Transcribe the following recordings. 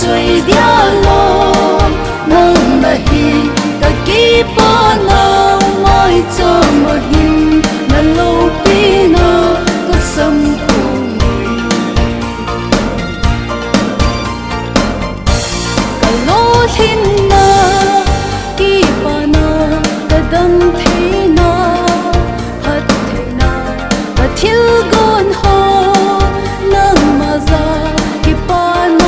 Chơi dia lo nang nahi ka ki pa na mai cho ma hin na lo pi na ko sam ko ka lo hin na ki pa na ka dam the na hat the na ka thil gon ho nang ma za ki pa na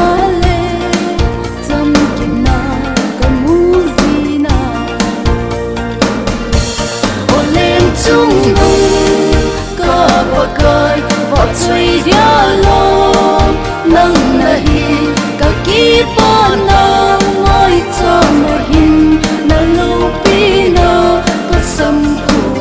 chung nung ka pakai võ chơi dia lo nang nahi ka ki pa na mai cho ma hin na lo pi na ka sam khu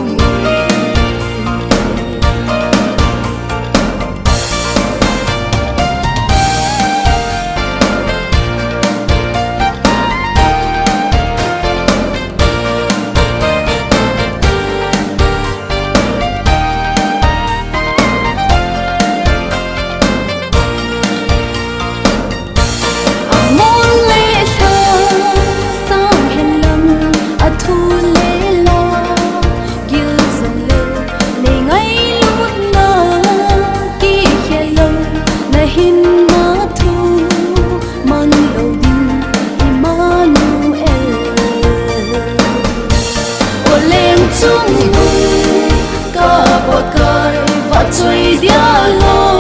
chung nung ka pakai võ chơi dia lo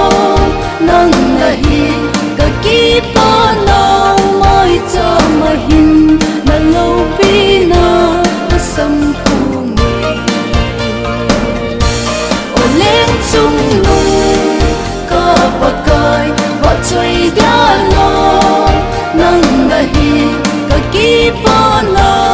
nang nahi ka ki pa na mai cho ma hin na lo pi na ka sam khu o leng chung nung ka pakai võ chơi dia lo nang nahi ka ki pa na